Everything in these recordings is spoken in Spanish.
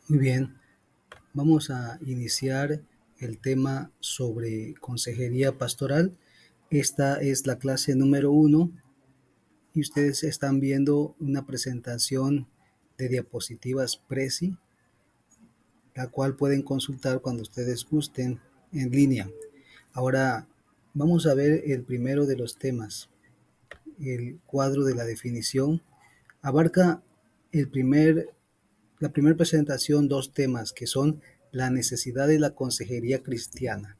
Muy bien, vamos a iniciar el tema sobre consejería pastoral. Esta es la clase número uno y ustedes están viendo una presentación de diapositivas Prezi, la cual pueden consultar cuando ustedes gusten en línea. Ahora vamos a ver el primero de los temas. El cuadro de la definición abarca el primer la primera presentación dos temas que son la necesidad de la consejería cristiana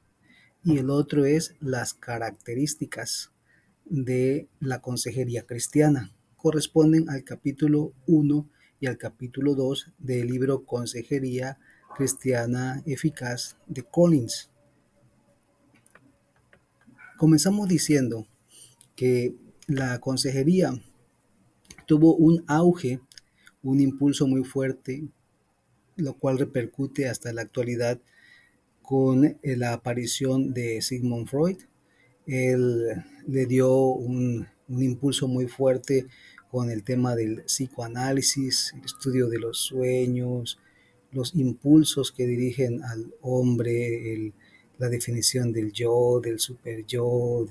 y el otro es las características de la consejería cristiana. Corresponden al capítulo 1 y al capítulo 2 del libro Consejería Cristiana Eficaz de Collins. Comenzamos diciendo que la consejería tuvo un auge, un impulso muy fuerte, lo cual repercute hasta la actualidad con la aparición de Sigmund Freud. Él le dio un impulso muy fuerte con el tema del psicoanálisis, el estudio de los sueños, los impulsos que dirigen al hombre, la definición del yo, del super yo,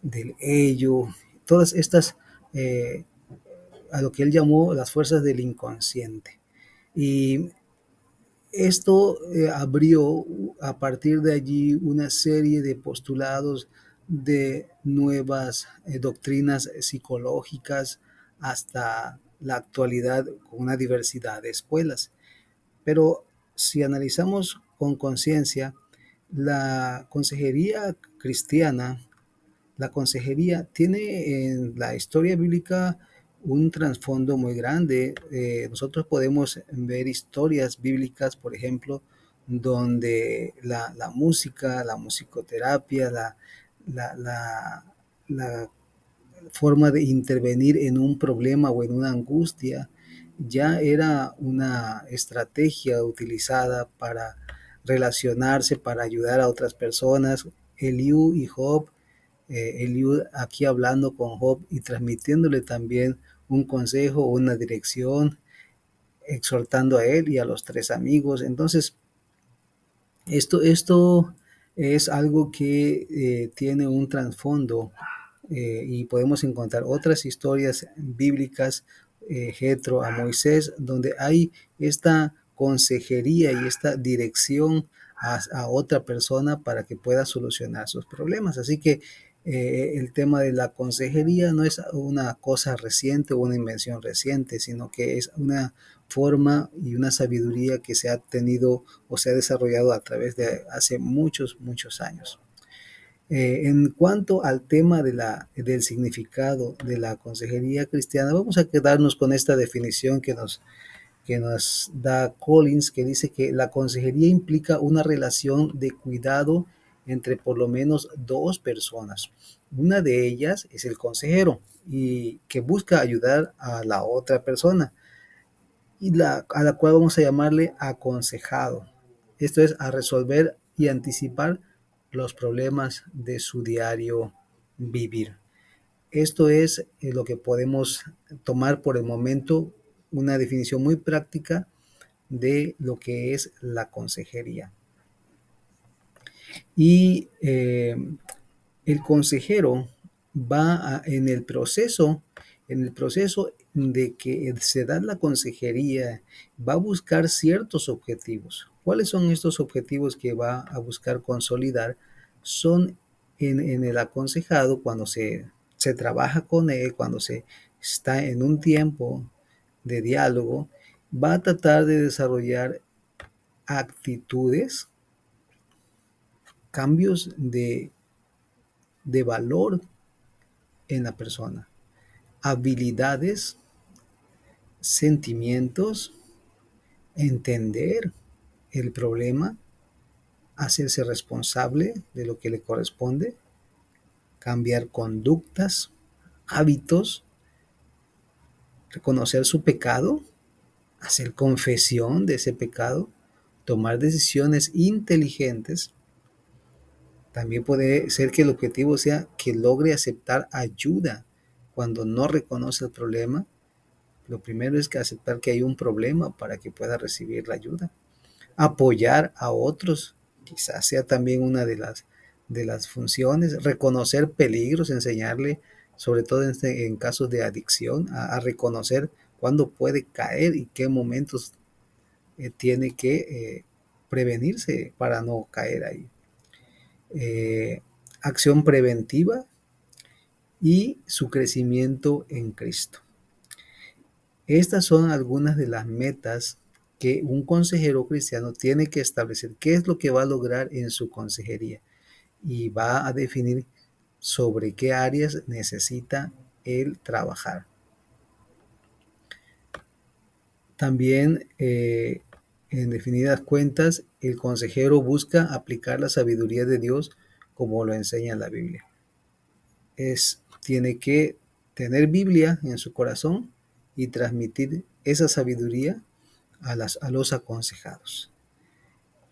del ello, todas estas, a lo que él llamó las fuerzas del inconsciente. Y esto abrió a partir de allí una serie de postulados de nuevas doctrinas psicológicas hasta la actualidad con una diversidad de escuelas. Pero si analizamos con conciencia, la consejería cristiana, la consejería tiene en la historia bíblica un trasfondo muy grande. Nosotros podemos ver historias bíblicas, por ejemplo, donde la música, la musicoterapia, la, la, la forma de intervenir en un problema o en una angustia ya era una estrategia utilizada para relacionarse, para ayudar a otras personas. Eliú y Job, Eliú aquí hablando con Job y transmitiéndole también un consejo, una dirección, exhortando a él y a los tres amigos. Entonces, esto es algo que tiene un trasfondo y podemos encontrar otras historias bíblicas, Jetro a Moisés, donde hay esta consejería y esta dirección a otra persona para que pueda solucionar sus problemas. Así que el tema de la consejería no es una cosa reciente o una invención reciente, sino que es una forma y una sabiduría que se ha tenido o se ha desarrollado a través de hace muchos, muchos años. En cuanto al tema del significado de la consejería cristiana, vamos a quedarnos con esta definición que nos da Collins, que dice que la consejería implica una relación de cuidado entre por lo menos dos personas. Una de ellas es el consejero y que busca ayudar a la otra persona y a la cual vamos a llamarle aconsejado. Esto es a resolver y anticipar los problemas de su diario vivir. Esto es lo que podemos tomar por el momento, una definición muy práctica de lo que es la consejería. Y el consejero va en el proceso de que se da la consejería, va a buscar ciertos objetivos. ¿Cuáles son estos objetivos que va a buscar consolidar? Son en el aconsejado cuando se trabaja con él, cuando se está en un tiempo de diálogo, va a tratar de desarrollar actitudes, cambios de valor en la persona, habilidades, sentimientos, entender el problema, hacerse responsable de lo que le corresponde, cambiar conductas, hábitos, reconocer su pecado, hacer confesión de ese pecado, tomar decisiones inteligentes. También puede ser que el objetivo sea que logre aceptar ayuda cuando no reconoce el problema, Lo primero es que aceptar que hay un problema para que pueda recibir la ayuda. Apoyar a otros, quizás sea también una de las funciones. Reconocer peligros, enseñarle, sobre todo en casos de adicción, a reconocer cuándo puede caer y qué momentos tiene que prevenirse para no caer ahí. Eh, Acción preventiva y su crecimiento en Cristo. Estas son algunas de las metas que un consejero cristiano tiene que establecer. ¿Qué es lo que va a lograr en su consejería? Y va a definir sobre qué áreas necesita él trabajar. También, en definidas cuentas, el consejero busca aplicar la sabiduría de Dios como lo enseña la Biblia. Tiene que tener Biblia en su corazón y transmitir esa sabiduría a los aconsejados.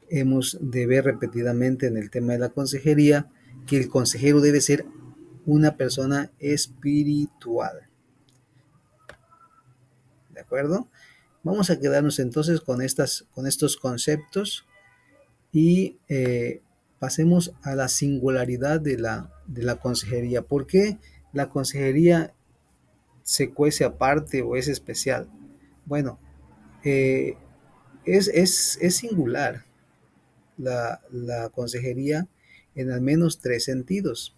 Hemos de ver repetidamente en el tema de la consejería que el consejero debe ser una persona espiritual. ¿De acuerdo? Vamos a quedarnos entonces con estos conceptos y pasemos a la singularidad de la consejería. ¿Por qué la consejería se cuece aparte o es especial? Bueno, eh, es singular la consejería en al menos tres sentidos.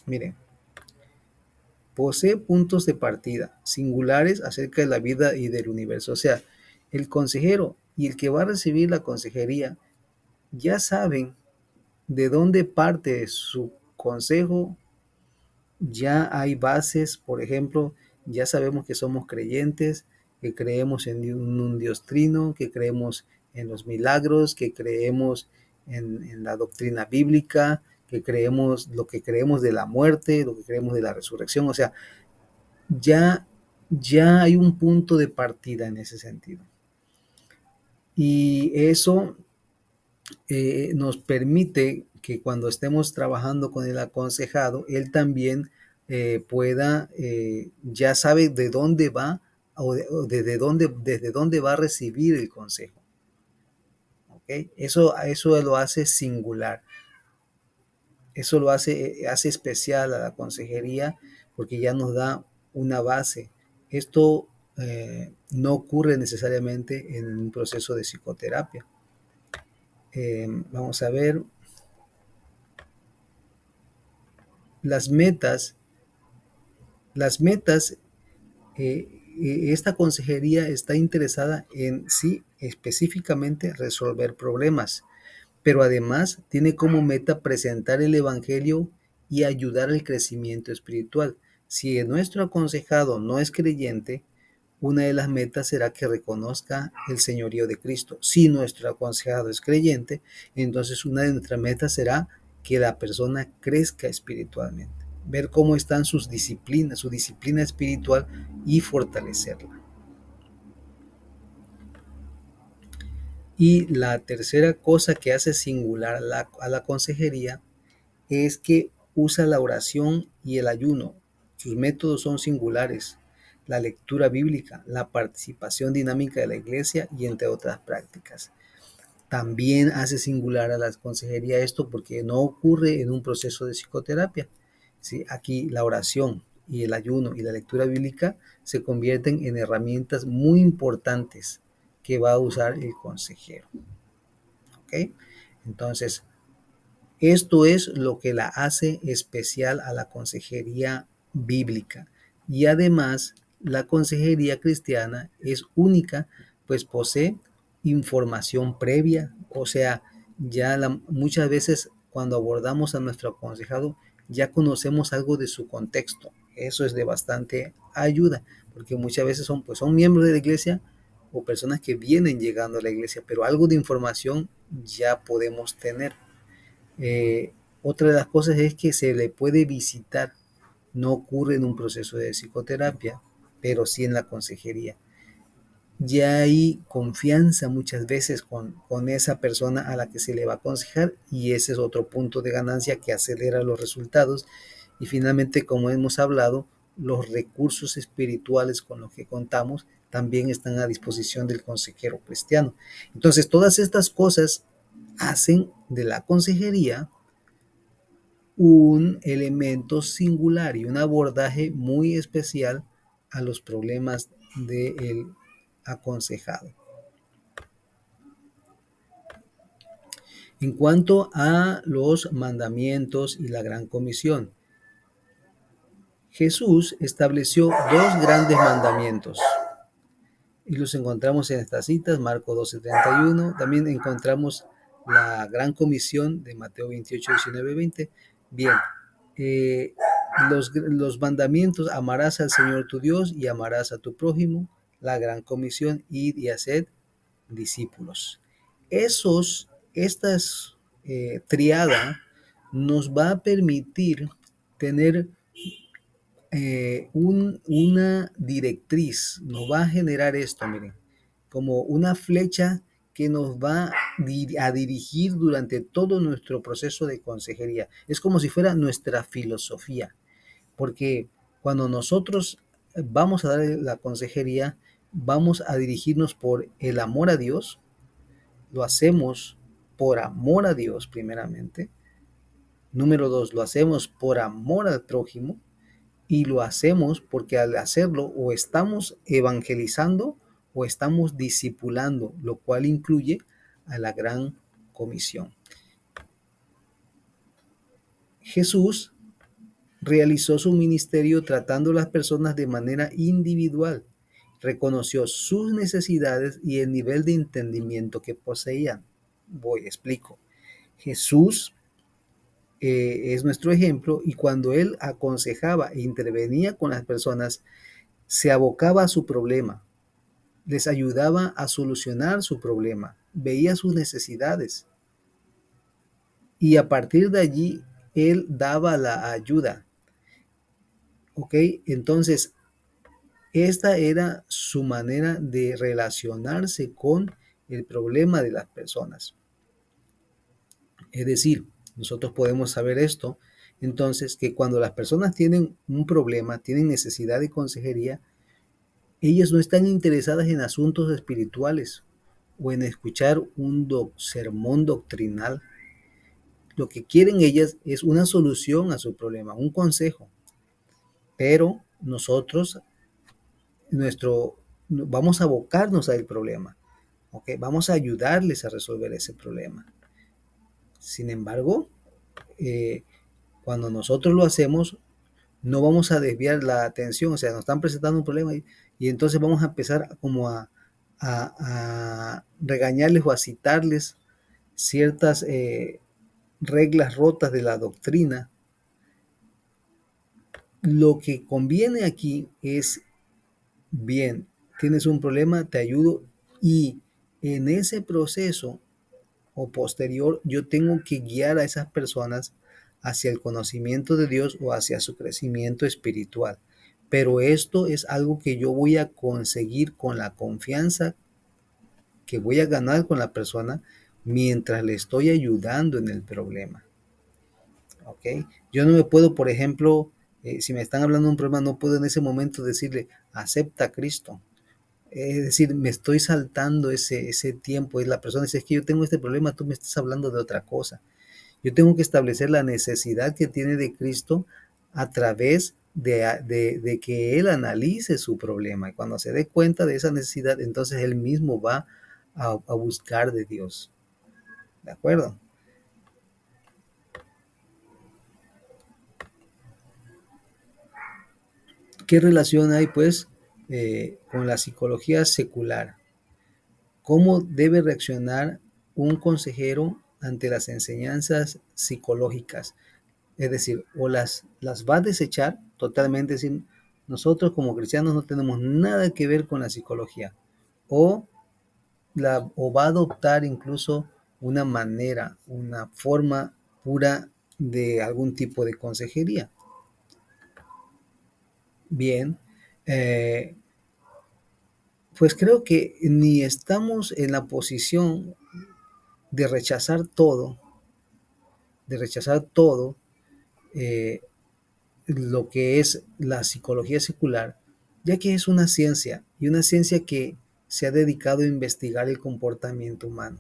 Miren, posee puntos de partida singulares acerca de la vida y del universo. O sea, el consejero y el que va a recibir la consejería ya saben de dónde parte su consejo. Ya hay bases, por ejemplo, ya sabemos que somos creyentes, que creemos en un Dios trino, que creemos en los milagros, que creemos en la doctrina bíblica, que creemos lo que creemos de la muerte, lo que creemos de la resurrección. O sea, ya, ya hay un punto de partida en ese sentido. Y eso nos permite que cuando estemos trabajando con el aconsejado, él también pueda, ya sabe de dónde va o desde dónde va a recibir el consejo. ¿Okay? Eso lo hace singular, eso lo hace especial a la consejería porque ya nos da una base. Esto no ocurre necesariamente en un proceso de psicoterapia. Vamos a ver las metas. Las metas, esta consejería está interesada en sí específicamente resolver problemas, pero además tiene como meta presentar el Evangelio y ayudar al crecimiento espiritual. Si nuestro aconsejado no es creyente, una de las metas será que reconozca el señorío de Cristo. Si nuestro aconsejado es creyente, entonces una de nuestras metas será que la persona crezca espiritualmente. Ver cómo están sus disciplinas, su disciplina espiritual y fortalecerla. Y la tercera cosa que hace singular a la consejería es que usa la oración y el ayuno. Sus métodos son singulares: la lectura bíblica, la participación dinámica de la iglesia y entre otras prácticas. También hace singular a la consejería esto porque no ocurre en un proceso de psicoterapia. ¿Sí? Aquí la oración y el ayuno y la lectura bíblica se convierten en herramientas muy importantes que va a usar el consejero. ¿Okay? Entonces, esto es lo que la hace especial a la consejería bíblica. Y además, la consejería cristiana es única, pues posee información previa. O sea, muchas veces cuando abordamos a nuestro aconsejado, ya conocemos algo de su contexto. Eso es de bastante ayuda, porque muchas veces son miembros de la iglesia o personas que vienen llegando a la iglesia, pero algo de información ya podemos tener. Otra de las cosas es que se le puede visitar. No ocurre en un proceso de psicoterapia, pero sí en la consejería. Ya hay confianza muchas veces con esa persona a la que se le va a aconsejar, y ese es otro punto de ganancia que acelera los resultados. Y finalmente, como hemos hablado, los recursos espirituales con los que contamos también están a disposición del consejero cristiano. Entonces, todas estas cosas hacen de la consejería un elemento singular y un abordaje muy especial a los problemas del aconsejado. En cuanto a los mandamientos y la gran comisión, Jesús estableció dos grandes mandamientos y los encontramos en estas citas, Marcos 12:31. También encontramos la gran comisión de Mateo 28:19-20. Bien, eh, los mandamientos: amarás al Señor tu Dios y amarás a tu prójimo. La gran comisión: id y haced discípulos. Esta triada nos va a permitir tener una directriz, nos va a generar esto, miren, como una flecha que nos va a dirigir durante todo nuestro proceso de consejería. Es como si fuera nuestra filosofía, porque cuando nosotros vamos a dar la consejería, vamos a dirigirnos por el amor a Dios, lo hacemos por amor a Dios primeramente. Número dos, lo hacemos por amor al prójimo. Y lo hacemos porque al hacerlo o estamos evangelizando o estamos discipulando, lo cual incluye a la gran comisión. Jesús realizó su ministerio tratando a las personas de manera individual. Reconoció sus necesidades y el nivel de entendimiento que poseían. Explico. Jesús es nuestro ejemplo, y cuando él aconsejaba e intervenía con las personas, se abocaba a su problema, les ayudaba a solucionar su problema, veía sus necesidades y a partir de allí él daba la ayuda. ¿Ok? Entonces, esta era su manera de relacionarse con el problema de las personas. Es decir, nosotros podemos saber esto, entonces, que cuando las personas tienen un problema, tienen necesidad de consejería, ellas no están interesadas en asuntos espirituales o en escuchar un sermón doctrinal. Lo que quieren ellas es una solución a su problema, un consejo. Pero nosotros, vamos a abocarnos al problema. ¿Okay? Vamos a ayudarles a resolver ese problema. Sin embargo, cuando nosotros lo hacemos, no vamos a desviar la atención. O sea, nos están presentando un problema y entonces vamos a empezar como a regañarles o a citarles ciertas reglas rotas de la doctrina. Lo que conviene aquí es, bien, tienes un problema, te ayudo, y en ese proceso o posterior yo tengo que guiar a esas personas hacia el conocimiento de Dios o hacia su crecimiento espiritual. Pero esto es algo que yo voy a conseguir con la confianza que voy a ganar con la persona mientras le estoy ayudando en el problema. ¿Ok? Yo no me puedo, por ejemplo, si me están hablando de un problema, no puedo en ese momento decirle, acepta a Cristo. Es decir, me estoy saltando ese tiempo. Y la persona dice, es que yo tengo este problema, tú me estás hablando de otra cosa. Yo tengo que establecer la necesidad que tiene de Cristo a través de que Él analice su problema. Y cuando se dé cuenta de esa necesidad, entonces Él mismo va a buscar de Dios. ¿De acuerdo? ¿Qué relación hay, pues, con la psicología secular? ¿Cómo debe reaccionar un consejero ante las enseñanzas psicológicas? Es decir, o las va a desechar totalmente, decir, nosotros como cristianos no tenemos nada que ver con la psicología, o va a adoptar incluso una manera, una forma pura de algún tipo de consejería. Bien, pues creo que ni estamos en la posición de rechazar todo, de rechazar todo, lo que es la psicología secular, ya que es una ciencia y una ciencia que se ha dedicado a investigar el comportamiento humano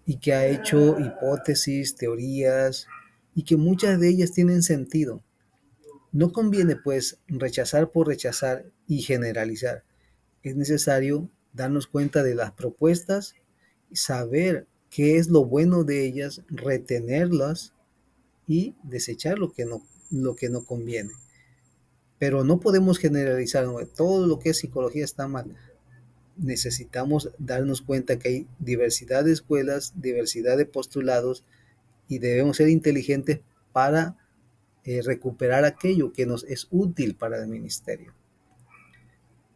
y que ha hecho hipótesis, teorías y que muchas de ellas tienen sentido. No conviene pues rechazar por rechazar y generalizar. Es necesario darnos cuenta de las propuestas, saber qué es lo bueno de ellas, retenerlas y desechar lo que no conviene. Pero no podemos generalizar, ¿no? Todo lo que es psicología está mal. Necesitamos darnos cuenta que hay diversidad de escuelas, diversidad de postulados y debemos ser inteligentes para recuperar aquello que nos es útil para el ministerio.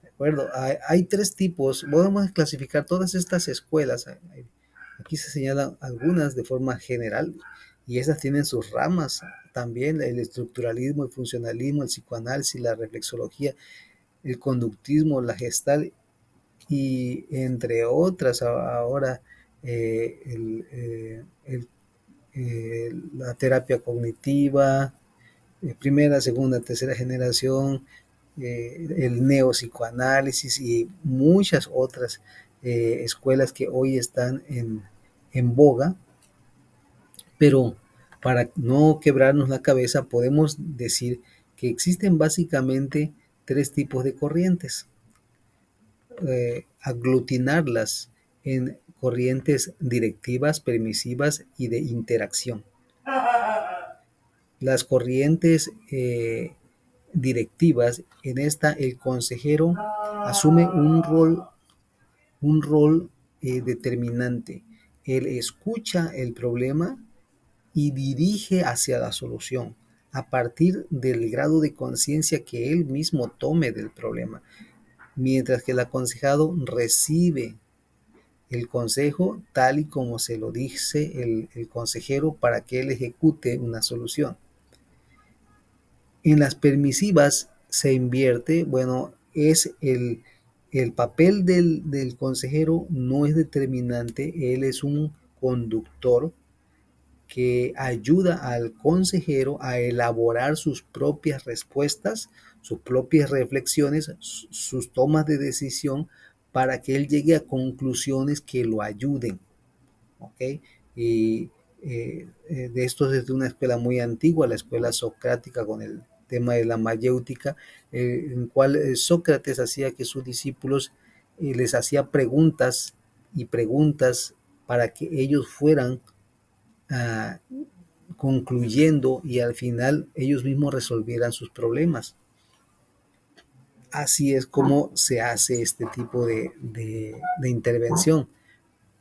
¿De acuerdo? Hay tres tipos, podemos clasificar todas estas escuelas. Aquí se señalan algunas de forma general y esas tienen sus ramas también, el estructuralismo, el funcionalismo, el psicoanálisis, la reflexología, el conductismo, la gestal y entre otras ahora la terapia cognitiva, primera, segunda, tercera generación, el neopsicoanálisis y muchas otras escuelas que hoy están en boga, pero para no quebrarnos la cabeza podemos decir que existen básicamente tres tipos de corrientes. Aglutinarlas en corrientes directivas, permisivas y de interacción. Las corrientes directivas, en esta el consejero asume un rol determinante. Él escucha el problema y dirige hacia la solución a partir del grado de conciencia que él mismo tome del problema, mientras que el aconsejado recibe el consejo tal y como se lo dice el consejero para que él ejecute una solución. En las permisivas se invierte, bueno, es el papel del consejero no es determinante, él es un conductor que ayuda al consejero a elaborar sus propias respuestas, sus propias reflexiones, sus tomas de decisión para que él llegue a conclusiones que lo ayuden. ¿Ok? Y de esto es de una escuela muy antigua, la escuela socrática con el tema de la mayéutica, en cual Sócrates hacía que sus discípulos les hacía preguntas y preguntas para que ellos fueran uh, concluyendo y al final ellos mismos resolvieran sus problemas. Así es como se hace este tipo de intervención,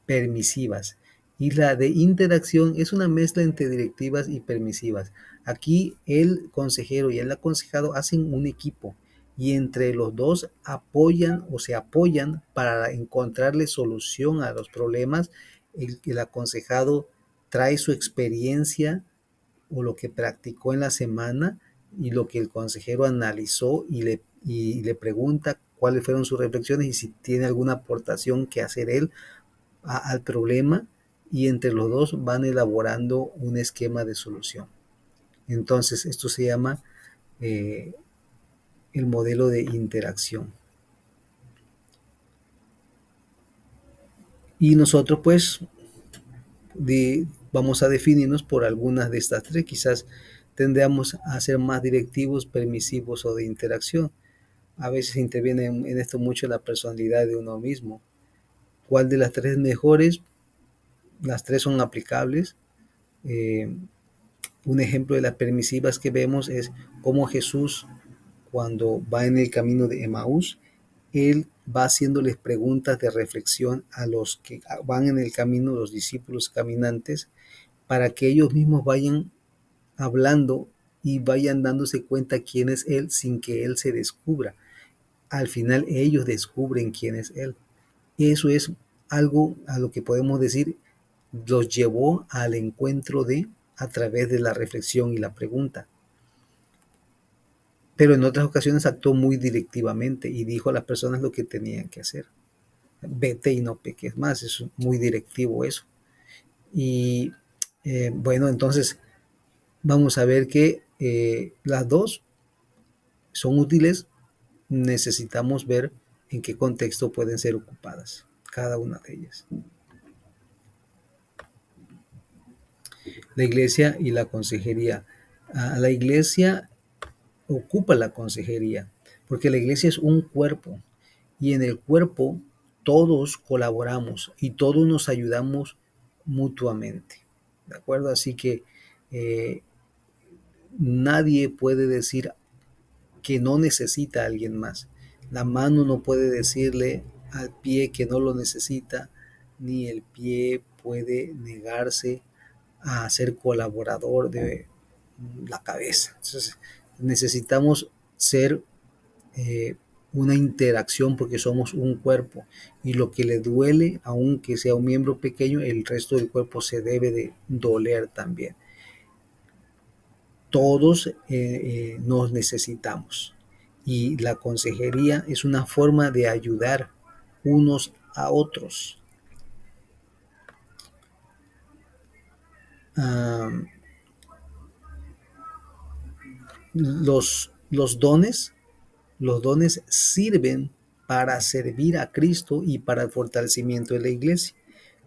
permisivas. Y la de interacción es una mezcla entre directivas y permisivas. Aquí el consejero y el aconsejado hacen un equipo y entre los dos apoyan o se apoyan para encontrarle solución a los problemas. El aconsejado trae su experiencia o lo que practicó en la semana y lo que el consejero analizó y le pregunta cuáles fueron sus reflexiones y si tiene alguna aportación que hacer él al problema y entre los dos van elaborando un esquema de solución. Entonces, esto se llama el modelo de interacción. Y nosotros pues vamos a definirnos por algunas de estas tres. Quizás tendríamos a ser más directivos, permisivos o de interacción. A veces interviene en esto mucho la personalidad de uno mismo. ¿Cuál de las tres es mejores? Las tres son aplicables. Un ejemplo de las permisivas que vemos es cómo Jesús, cuando va en el camino de Emaús, él va haciéndoles preguntas de reflexión a los que van en el camino, los discípulos caminantes, para que ellos mismos vayan hablando y vayan dándose cuenta quién es Él sin que Él se descubra. Al final ellos descubren quién es Él. Eso es algo a lo que podemos decir los llevó al encuentro de a través de la reflexión y la pregunta. Pero en otras ocasiones actuó muy directivamente y dijo a las personas lo que tenían que hacer. Vete y no peques más, es muy directivo eso. Y bueno, entonces vamos a ver que las dos son útiles, necesitamos ver en qué contexto pueden ser ocupadas cada una de ellas. La iglesia y la consejería. La iglesia ocupa la consejería, porque la iglesia es un cuerpo y en el cuerpo todos colaboramos y todos nos ayudamos mutuamente. ¿De acuerdo? Así que nadie puede decir que no necesita a alguien más. La mano no puede decirle al pie que no lo necesita, ni el pie puede negarse a ser colaborador de la cabeza. Entonces, necesitamos ser una interacción porque somos un cuerpo y lo que le duele, aunque sea un miembro pequeño, el resto del cuerpo se debe de doler también. Todos nos necesitamos y la consejería es una forma de ayudar unos a otros. Um, los dones sirven para servir a Cristo y para el fortalecimiento de la iglesia.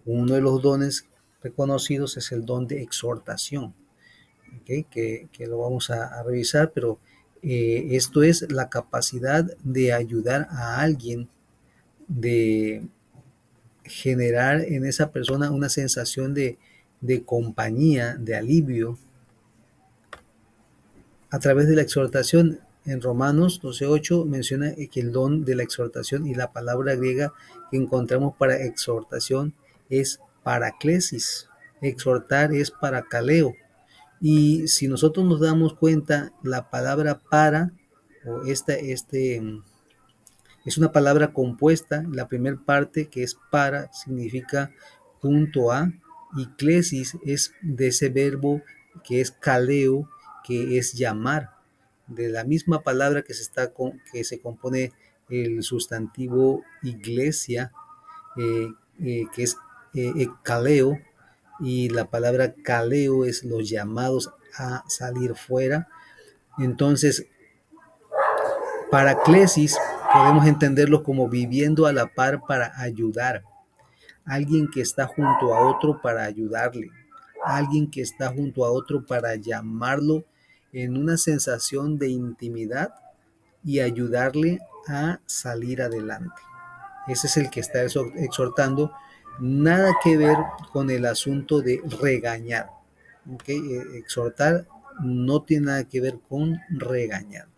Uno de los dones reconocidos es el don de exhortación, ¿okay? que lo vamos a revisar, pero esto es la capacidad de ayudar a alguien, de generar en esa persona una sensación de compañía, de alivio, a través de la exhortación. En Romanos 12:8 menciona que el don de la exhortación y la palabra griega que encontramos para exhortación es paraklesis. Exhortar es parakaleo. Y si nosotros nos damos cuenta, la palabra para, o es una palabra compuesta. La primera parte, que es para, significa junto a, y klesis es de ese verbo que es kaleo, que es llamar. De la misma palabra que se compone el sustantivo iglesia, que es kaleo, y la palabra kaleo es los llamados a salir fuera. Entonces, paraclesis podemos entenderlo como viviendo a la par para ayudar. Alguien que está junto a otro para ayudarle. Alguien que está junto a otro para llamarlo en una sensación de intimidad y ayudarle a salir adelante. Ese es el que está exhortando. Nada que ver con el asunto de regañar. ¿Okay? Exhortar no tiene nada que ver con regañar.